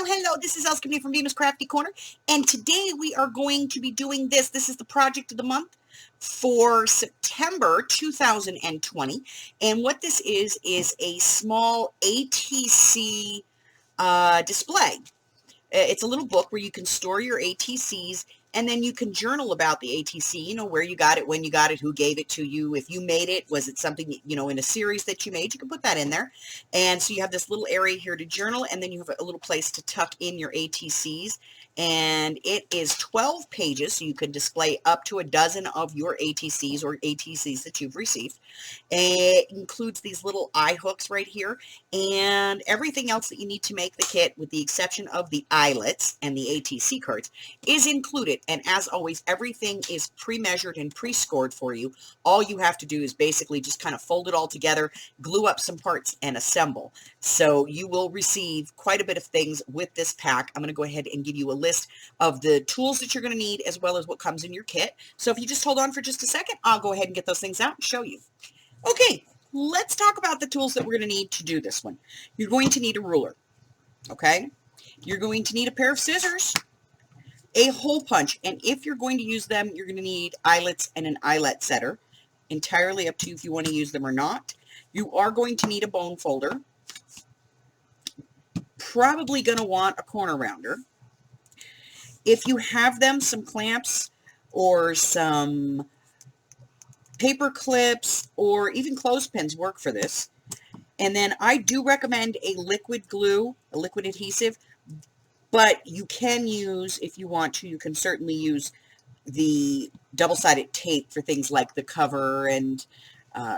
Hello, this is Elskimmy from Venus Crafty Corner, and today we are going to be doing this. This is the project of the month for September 2020, and what this is a small ATC display. It's a little book where you can store your ATCs, and then you can journal about the ATC, you know, where you got it, when you got it, who gave it to you, if you made it, was it something, you know, in a series that you made, you can put that in there. And so you have this little area here to journal, and then you have a little place to tuck in your ATCs, and it is 12 pages, so you can display up to a dozen of your ATCs or ATCs that you've received. It includes these little eye hooks right here, and everything else that you need to make the kit, with the exception of the eyelets and the ATC cards, is included. And as always, everything is pre-measured and pre-scored for you. All you have to do is basically just kind of fold it all together, glue up some parts, and assemble. So you will receive quite a bit of things with this pack. I'm going to go ahead and give you a list of the tools that you're going to need, as well as what comes in your kit. So if you just hold on for just a second, I'll go ahead and get those things out and show you. Okay, let's talk about the tools that we're going to need to do this one. You're going to need a ruler, okay? You're going to need a pair of scissors, a hole punch, and if you're going to use them, you're going to need eyelets and an eyelet setter. Entirely up to you if you want to use them or not. You are going to need a bone folder. Probably going to want a corner rounder. If you have them, some clamps or some paper clips or even clothespins work for this. And then I do recommend a liquid glue, a liquid adhesive, but you can use, if you want to, you can certainly use the double-sided tape for things like the cover and,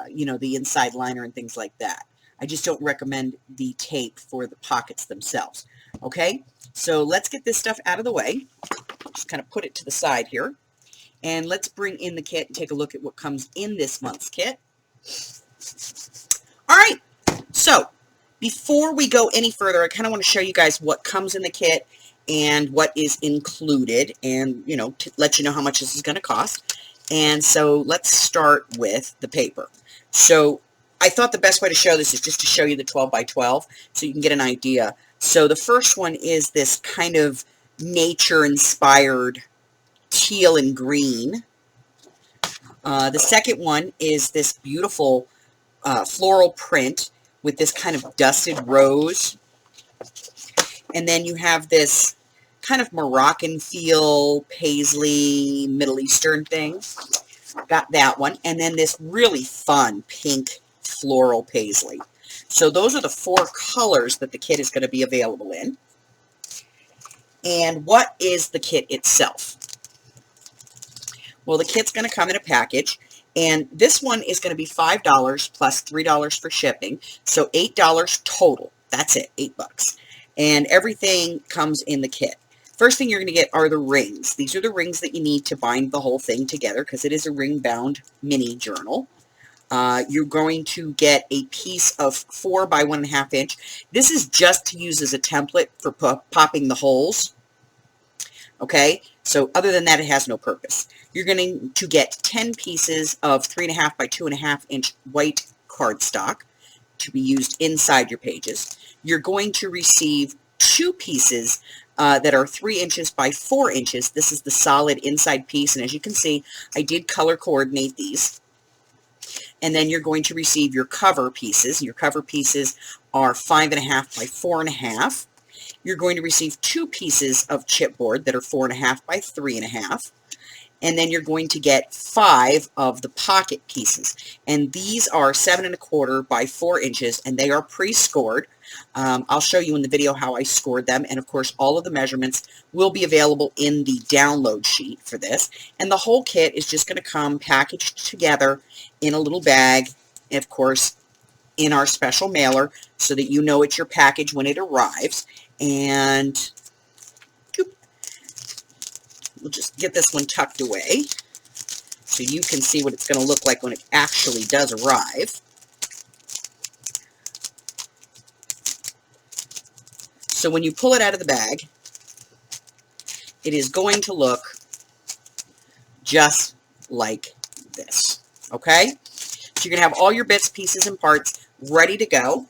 you know, the inside liner and things like that. I just don't recommend the tape for the pockets themselves. Okay, so let's get this stuff out of the way. Just kind of put it to the side here. And let's bring in the kit and take a look at what comes in this month's kit. All right, so before we go any further, I kind of want to show you guys what comes in the kit and what is included, and, you know, to let you know how much this is going to cost. And so let's start with the paper. So I thought the best way to show this is just to show you the 12 by 12 so you can get an idea. So the first one is this kind of nature-inspired teal and green. The second one is this beautiful floral print with this kind of dusted rose. And then you have this kind of Moroccan feel, paisley, Middle Eastern thing. Got that one. And then this really fun pink floral paisley. So those are the 4 colors that the kit is going to be available in. And what is the kit itself? Well, the kit's going to come in a package, and this one is going to be $5 plus $3 for shipping, so $8 total. That's it, $8. And everything comes in the kit. First thing you're going to get are the rings. These are the rings that you need to bind the whole thing together, because it is a ring-bound mini journal. You're going to get a piece of 4 by 1.5 inch. This is just to use as a template for popping the holes. Okay, so other than that, it has no purpose. You're going to get 10 pieces of 3.5 by 2.5 inch white cardstock to be used inside your pages. You're going to receive 2 pieces that are 3 inches by 4 inches. This is the solid inside piece, and as you can see, I did color coordinate these. And then you're going to receive your cover pieces. Your cover pieces are 5.5 by 4.5. You're going to receive 2 pieces of chipboard that are 4.5 by 3.5. And then you're going to get 5 of the pocket pieces. And these are 7.25 by 4 inches, and they are pre-scored. I'll show you in the video how I scored them. And of course, all of the measurements will be available in the download sheet for this. And the whole kit is just going to come packaged together in a little bag, and of course, in our special mailer, so that you know it's your package when it arrives. And we'll just get this one tucked away so you can see what it's going to look like when it actually does arrive. So when you pull it out of the bag, it is going to look just like this, okay? So you're going to have all your bits, pieces, and parts ready to go.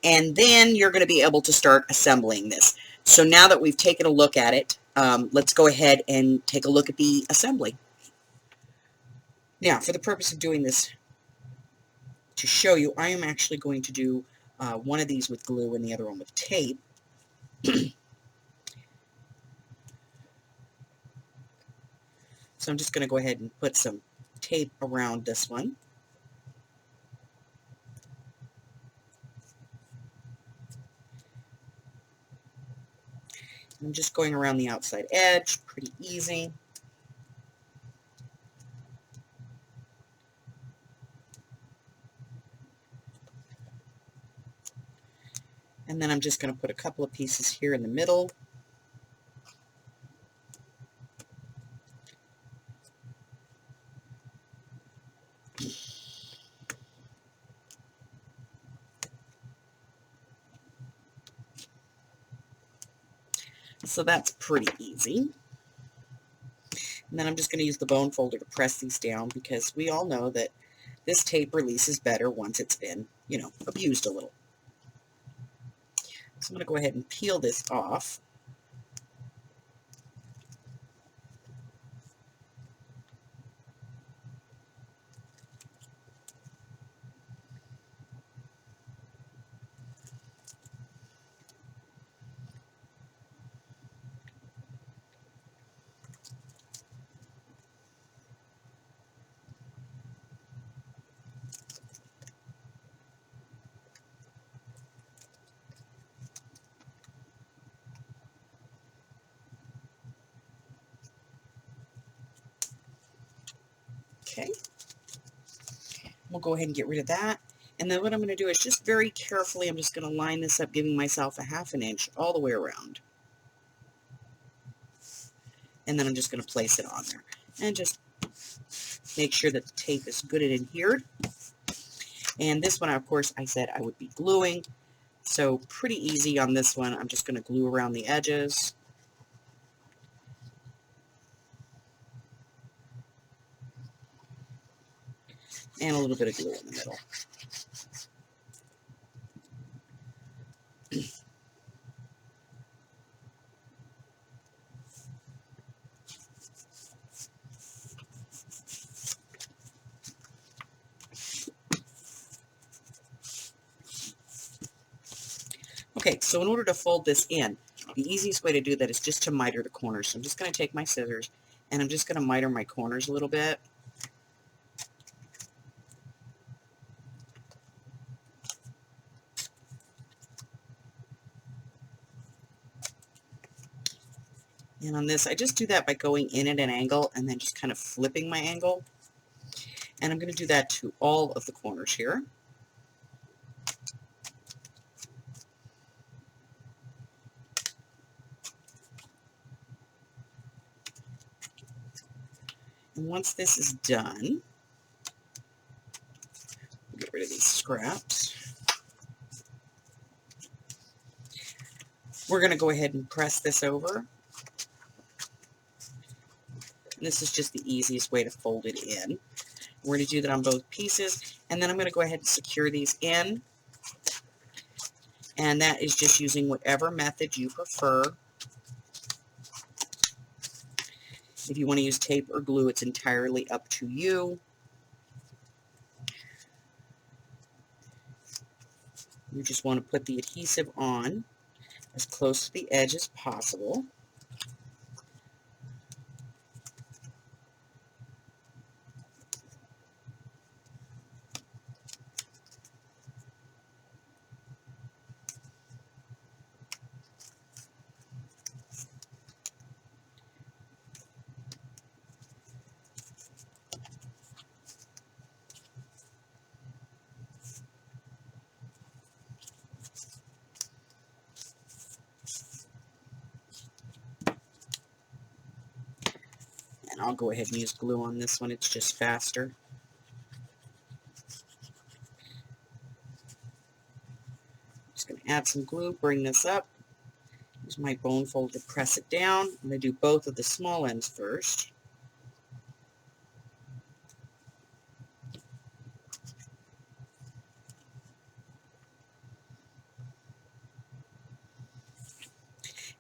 And then you're going to be able to start assembling this. So now that we've taken a look at it, let's go ahead and take a look at the assembly. Now, for the purpose of doing this, to show you, I am actually going to do one of these with glue and the other one with tape. So I'm just going to go ahead and put some tape around this one. I'm just going around the outside edge, pretty easy. And then I'm just going to put a couple of pieces here in the middle. So that's pretty easy. And then I'm just going to use the bone folder to press these down, because we all know that this tape releases better once it's been, you know, abused a little. So I'm going to go ahead and peel this off. Okay. We'll go ahead and get rid of that. And then what I'm going to do is just very carefully, I'm just going to line this up, giving myself a ½ inch all the way around. And then I'm just going to place it on there. And just make sure that the tape is good and adhered. And this one, of course, I said I would be gluing. So pretty easy on this one. I'm just going to glue around the edges. And a little bit of glue in the middle. Okay, so in order to fold this in, the easiest way to do that is just to miter the corners. So I'm just going to take my scissors, and I'm just going to miter my corners a little bit. And on this, I just do that by going in at an angle and then just kind of flipping my angle. And I'm going to do that to all of the corners here. And once this is done, get rid of these scraps. We're going to go ahead and press this over. And this is just the easiest way to fold it in. We're going to do that on both pieces, and then I'm going to go ahead and secure these in. And that is just using whatever method you prefer. If you want to use tape or glue, it's entirely up to you. You just want to put the adhesive on as close to the edge as possible. And I'll go ahead and use glue on this one, it's just faster. Just going to add some glue, bring this up, use my bone fold to press it down. I'm going to do both of the small ends first.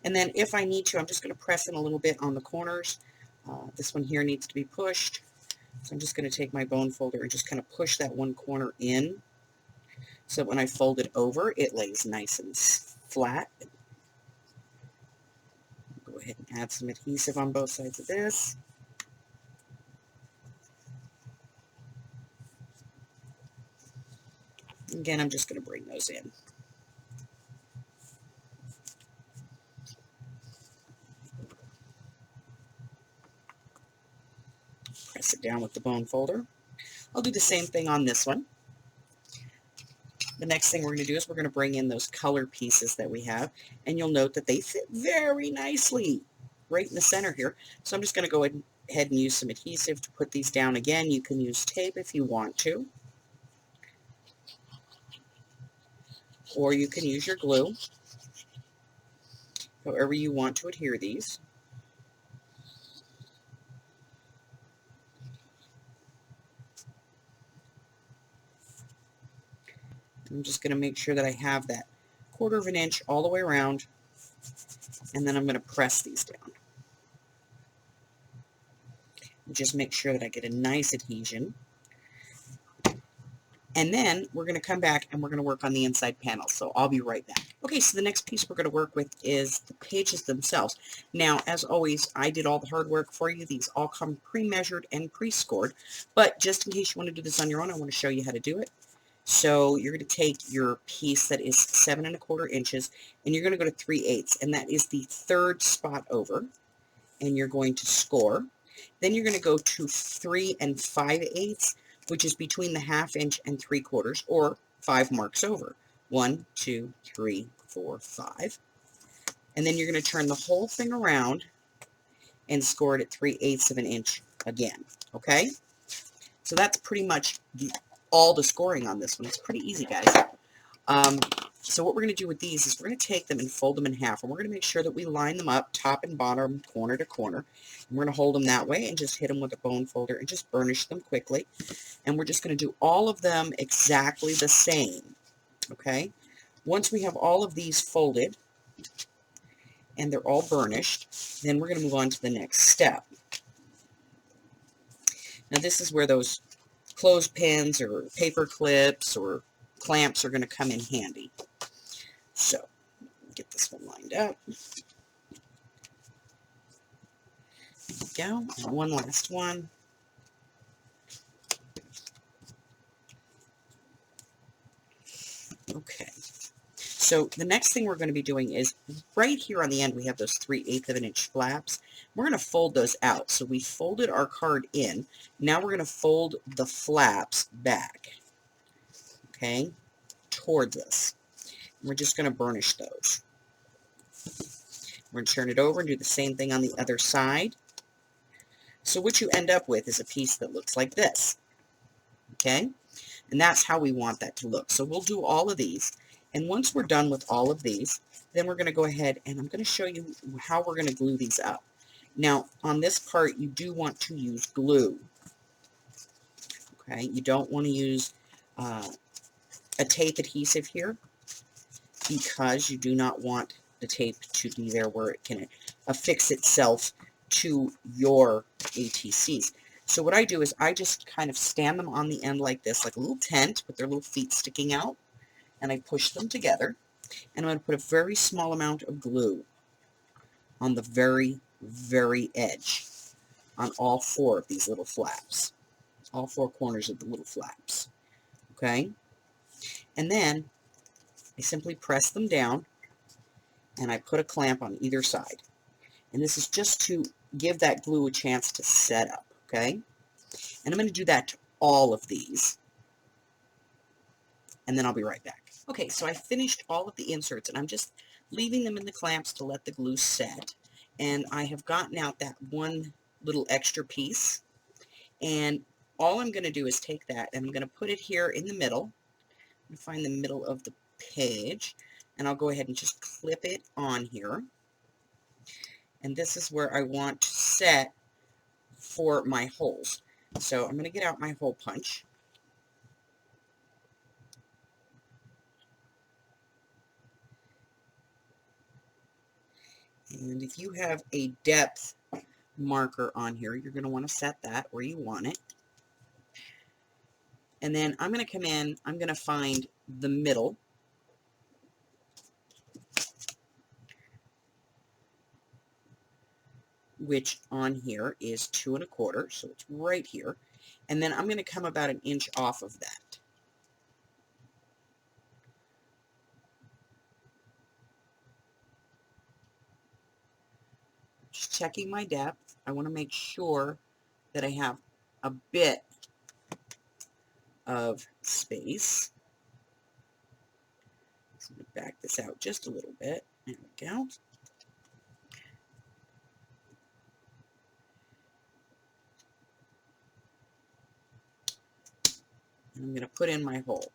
And then if I need to, I'm just going to press in a little bit on the corners. This one here needs to be pushed. So I'm just going to take my bone folder and just kind of push that one corner in. So when I fold it over, it lays nice and flat. Go ahead and add some adhesive on both sides of this. Again, I'm just going to bring those in. Press it down with the bone folder. I'll do the same thing on this one. The next thing we're going to do is we're going to bring in those color pieces that we have, and you'll note that they fit very nicely right in the center here. So I'm just going to go ahead and use some adhesive to put these down again. You can use tape if you want to, or you can use your glue, however you want to adhere these. I'm just going to make sure that I have that 1/4 of an inch all the way around, and then I'm going to press these down. Just make sure that I get a nice adhesion. And then we're going to come back and we're going to work on the inside panel. So I'll be right back. Okay, so the next piece we're going to work with is the pages themselves. Now, as always, I did all the hard work for you. These all come pre-measured and pre-scored. But just in case you want to do this on your own, I want to show you how to do it. So you're going to take your piece that is 7 1/4 inches, and you're going to go to 3/8, and that is the 3rd spot over, and you're going to score. Then you're going to go to 3 5/8, which is between the 1/2 inch and 3/4, or 5 marks over. 1, 2, 3, 4, 5. And then you're going to turn the whole thing around and score it at 3/8 of an inch again. Okay? So that's pretty much all the scoring on this one. It's pretty easy, guys. So what we're going to do with these is we're going to take them and fold them in half, and we're going to make sure that we line them up top and bottom, corner to corner. And we're going to hold them that way and just hit them with a bone folder and just burnish them quickly. And we're just going to do all of them exactly the same. Okay? Once we have all of these folded and they're all burnished, then we're going to move on to the next step. Now this is where those clothespins or paper clips or clamps are going to come in handy. So, get this one lined up. There we go. And one last one. Okay. So the next thing we're going to be doing is right here on the end we have those 3/8 of an inch flaps. We're going to fold those out. So we folded our card in. Now we're going to fold the flaps back. Okay, towards us. And we're just going to burnish those. We're going to turn it over and do the same thing on the other side. So what you end up with is a piece that looks like this. Okay, and that's how we want that to look. So we'll do all of these. And once we're done with all of these, then we're going to go ahead and I'm going to show you how we're going to glue these up. Now, on this part, you do want to use glue. Okay, you don't want to use a tape adhesive here because you do not want the tape to be there where it can affix itself to your ATCs. So what I do is I just kind of stand them on the end like this, like a little tent with their little feet sticking out, and I push them together, and I'm going to put a very small amount of glue on the very, very edge on all 4 of these little flaps, all 4 corners of the little flaps. Okay, and then I simply press them down, and I put a clamp on either side. And this is just to give that glue a chance to set up, okay? And I'm going to do that to all of these, and then I'll be right back. Okay, so I finished all of the inserts, and I'm just leaving them in the clamps to let the glue set. And I have gotten out that one little extra piece, and all I'm going to do is take that, and I'm going to put it here in the middle. I'm going to find the middle of the page, and I'll go ahead and just clip it on here. And this is where I want to set for my holes. So I'm going to get out my hole punch. And if you have a depth marker on here, you're going to want to set that where you want it. And then I'm going to come in, I'm going to find the middle. Which on here is 2 1/4, so it's right here. And then I'm going to come about 1 inch off of that. Just checking my depth. I want to make sure that I have a bit of space. So I'm going to back this out just a little bit. There we go. And I'm going to put in my hole.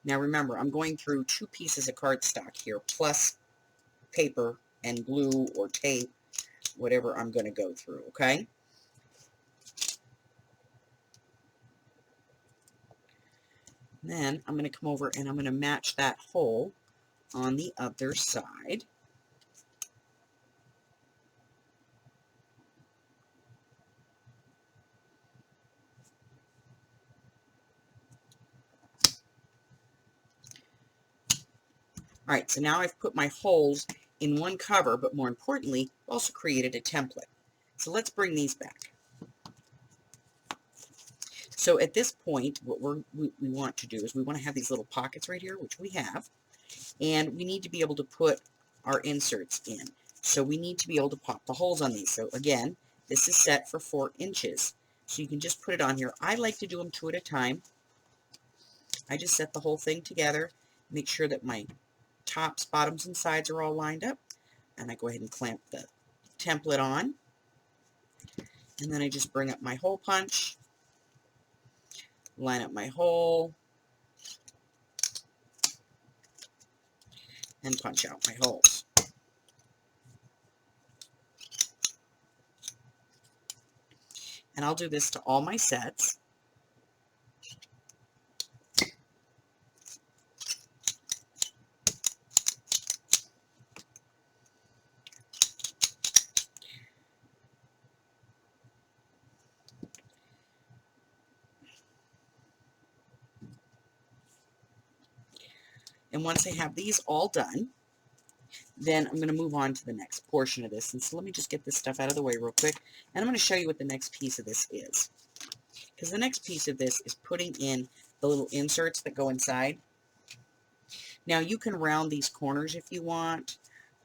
Now remember, I'm going through 2 pieces of cardstock here, plus paper and glue or tape, whatever I'm going to go through, okay? Then I'm going to come over and I'm going to match that hole on the other side. All right, so now I've put my holes in one cover, but more importantly, also created a template. So let's bring these back. So at this point, what we want to do is we want to have these little pockets right here, which we have, and we need to be able to put our inserts in. So we need to be able to pop the holes on these. So again, this is set for 4 inches. So you can just put it on here. I like to do them 2 at a time. I just set the whole thing together, make sure that my tops, bottoms, and sides are all lined up, and I go ahead and clamp the template on, and then I just bring up my hole punch, line up my hole, and punch out my holes. And I'll do this to all my sets. And once I have these all done, then I'm going to move on to the next portion of this. And so let me just get this stuff out of the way real quick. And I'm going to show you what the next piece of this is. Because the next piece of this is putting in the little inserts that go inside. Now you can round these corners if you want.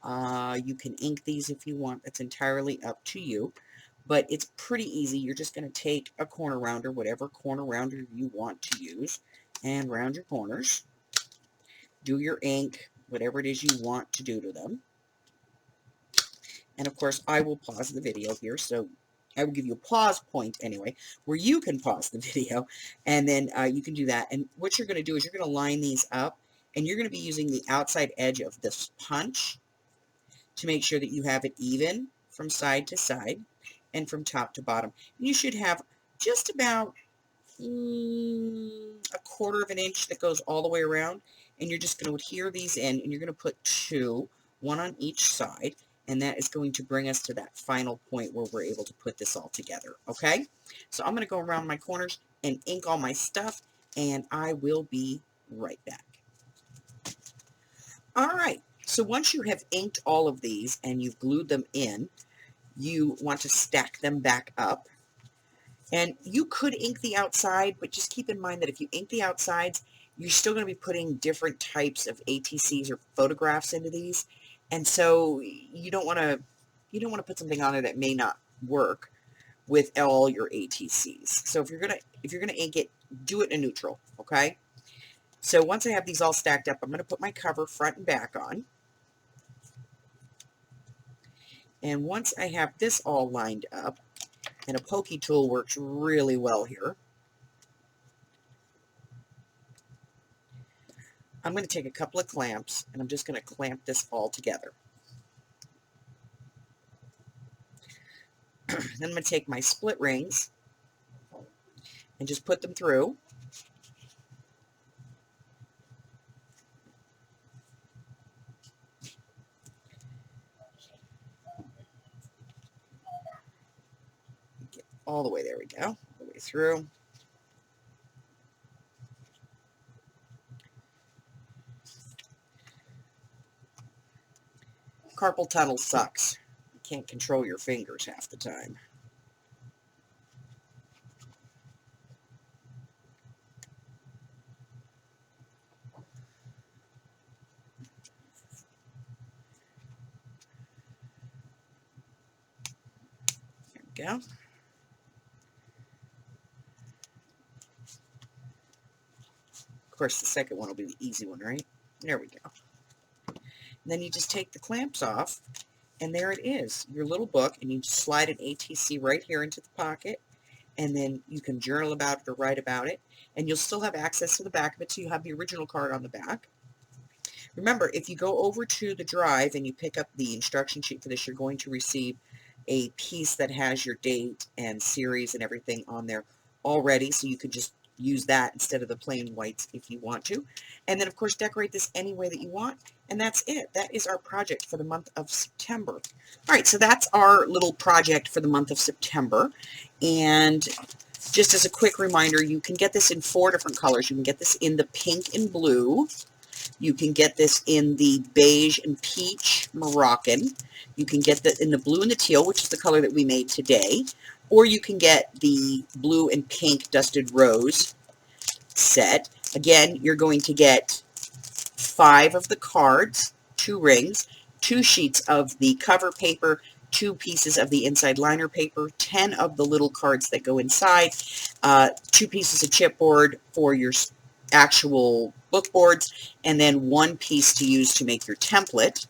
You can ink these if you want. That's entirely up to you. But it's pretty easy. You're just going to take a corner rounder, whatever corner rounder you want to use, and round your corners. Do your ink, whatever it is you want to do to them. And of course, I will pause the video here, so I will give you a pause point anyway, where you can pause the video, and then you can do that. And what you're going to do is you're going to line these up, and you're going to be using the outside edge of this punch to make sure that you have it even from side to side and from top to bottom. And you should have just about 1/4 of an inch that goes all the way around, and you're just going to adhere these in, and you're going to put 2, 1 on each side, and that is going to bring us to that final point where we're able to put this all together, okay? So I'm going to go around my corners and ink all my stuff, and I will be right back. All right, so once you have inked all of these and you've glued them in, you want to stack them back up. And you could ink the outside, but just keep in mind that if you ink the outsides, you're still going to be putting different types of ATCs or photographs into these. And so you don't want to put something on there that may not work with all your ATCs. So if you're gonna ink it, do it in neutral, okay? So once I have these all stacked up, I'm going to put my cover front and back on. And once I have this all lined up, and a pokey tool works really well here, I'm going to take a couple of clamps, and I'm just going to clamp this all together. Then I'm going to take my split rings and just put them through. all the way. There we go. All the way through. Carpal tunnel sucks. You can't control your fingers half the time. There we go. Of course, the second one will be the easy one, right? There we go. And then you just take the clamps off, and there it is, your little book, and you just slide an ATC right here into the pocket, and then you can journal about it or write about it, and you'll still have access to the back of it, so you have the original card on the back. Remember, if you go over to the drive and you pick up the instruction sheet for this, you're going to receive a piece that has your date and series and everything on there already, so you can just use that instead of the plain whites if you want to. And then, of course, decorate this any way that you want. And that's it. That is our project for the month of September. All right, so that's our little project for the month of September. And just as a quick reminder, you can get this in 4 different colors. You can get this in the pink and blue. You can get this in the beige and peach Moroccan. You can get that in the blue and the teal, which is the color that we made today. Or you can get the blue and pink dusted rose set. Again, you're going to get 5 of the cards, 2 rings, 2 sheets of the cover paper, 2 pieces of the inside liner paper, 10 of the little cards that go inside, 2 pieces of chipboard for your actual book boards, and then 1 piece to use to make your template.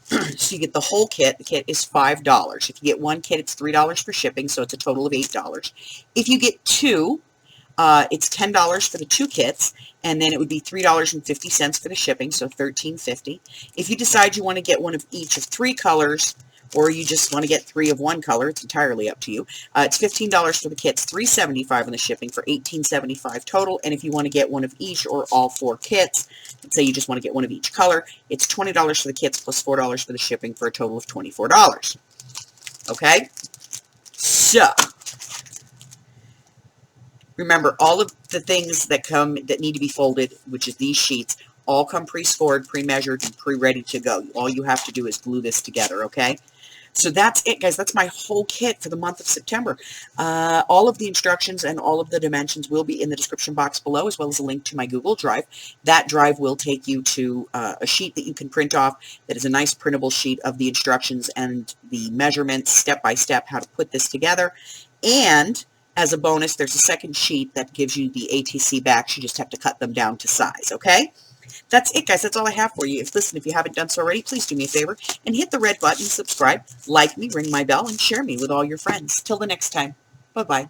So you get the whole kit. The kit is $5. If you get 1 kit, it's $3 for shipping, so it's a total of $8. If you get 2, it's $10 for the 2 kits, and then it would be $3.50 for the shipping, so $13.50. If you decide you want to get one of each of 3 colors, or you just want to get 3 of 1 color, it's entirely up to you. It's $15 for the kits, $3.75 on the shipping for $18.75 total. And if you want to get one of each or all 4 kits, let's say you just want to get one of each color, it's $20 for the kits plus $4 for the shipping for a total of $24. Okay? So, remember, all of the things that need to be folded, which is these sheets, all come pre-scored, pre-measured, and pre-ready to go. All you have to do is glue this together, okay? So that's it, guys. That's my whole kit for the month of September. All of the instructions and all of the dimensions will be in the description box below, as well as a link to my Google Drive. That drive will take you to a sheet that you can print off that is a nice printable sheet of the instructions and the measurements, step by step, how to put this together. And as a bonus, there's a second sheet that gives you the ATC backs. You just have to cut them down to size, okay? That's it, guys. That's all I have for you. Listen, if you haven't done so already, please do me a favor and hit the red button, subscribe, like me, ring my bell, and share me with all your friends. Till the next time. Bye-bye.